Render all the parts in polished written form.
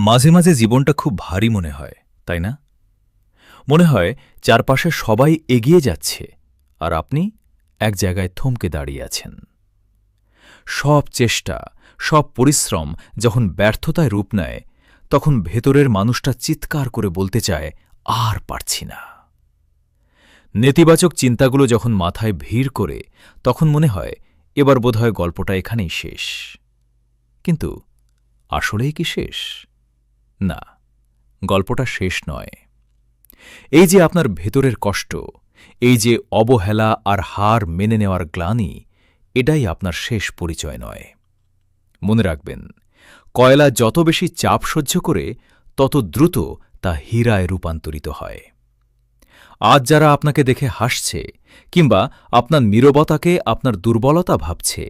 মাঝে মাঝে জীবনটা খুব ভারী মনে হয়, তাই না? মনে হয় চারপাশে সবাই এগিয়ে যাচ্ছে আর আপনি এক জায়গায় থমকে দাঁড়িয়ে আছেন। সব চেষ্টা, সব পরিশ্রম যখন ব্যর্থতায় রূপ নেয়, তখন ভেতরের মানুষটা চিৎকার করে বলতে চায়, আর পারছি না। নেতিবাচক চিন্তাগুলো যখন মাথায় ভিড় করে, তখন মনে হয় এবার বোধহয় গল্পটা এখানেই শেষ। কিন্তু আসলেই কি শেষ? না, গল্পটা শেষ নয়। এই যে আপনার ভেতরের কষ্ট, এই যে অবহেলা আর হার মেনে নেওয়ার গ্লানি, এটাই আপনার শেষ পরিচয় নয়। মনে রাখবেন, কয়লা যত বেশি চাপ সহ্য করে, তত দ্রুত তা হীরায় রূপান্তরিত হয়। আজ যারা আপনাকে দেখে হাসছে কিংবা আপনার নীরবতাকে আপনার দুর্বলতা ভাবছে,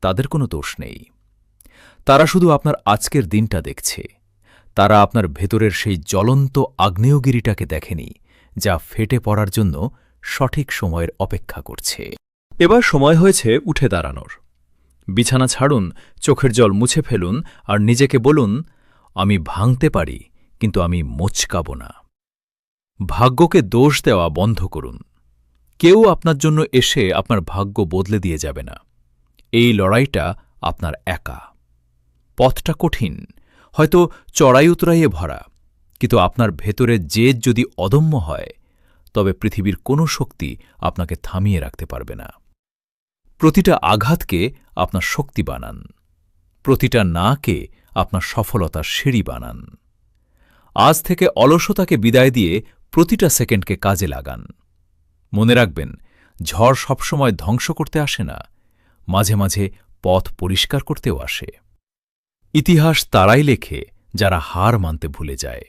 তাদের কোনো দোষ নেই। তারা শুধু আপনার আজকের দিনটা দেখছে। তারা আপনার ভেতরের সেই জ্বলন্ত আগ্নেয়গিরিটাকে দেখেনি, যা ফেটে পড়ার জন্য সঠিক সময়ের অপেক্ষা করছে। এবার সময় হয়েছে উঠে দাঁড়ানোর। বিছানা ছাড়ুন, চোখের জল মুছে ফেলুন আর নিজেকে বলুন, আমি ভাঙতে পারি, কিন্তু আমি মোচকাব না। ভাগ্যকে দোষ দেওয়া বন্ধ করুন। কেউ আপনার জন্য এসে আপনার ভাগ্য বদলে দিয়ে যাবে না। এই লড়াইটা আপনার একা। পথটা কঠিন, হয়তো চড়াই উতরাইয়ে ভরা, কিন্তু আপনার ভেতরের জেদ যদি অদম্য হয়, তবে পৃথিবীর কোনো শক্তি আপনাকে থামিয়ে রাখতে পারবে না। প্রতিটা আঘাতকে আপনার শক্তি বানান। প্রতিটা নাকে আপনার সফলতার সিঁড়ি বানান। আজ থেকে অলসতাকে বিদায় দিয়ে প্রতিটা সেকেন্ডকে কাজে লাগান। মনে রাখবেন, ঝড় সবসময় ধ্বংস করতে আসে না, মাঝে মাঝে পথ পরিষ্কার করতেও আসে। ইতিহাস তারাই লেখে যারা হার মানতে ভুলে যায়।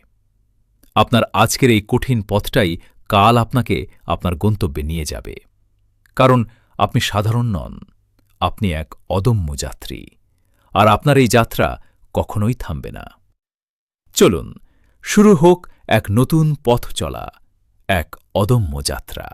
আপনার আজকের এই কঠিন পথটাই কাল আপনাকে আপনার গন্তব্যে নিয়ে যাবে। কারণ আপনি সাধারণ নন, আপনি এক অদম্য যাত্রী, আর আপনার এই যাত্রা কখনোই থামবে না। চলুন, শুরু হোক এক নতুন পথ চলা, এক অদম্য যাত্রা।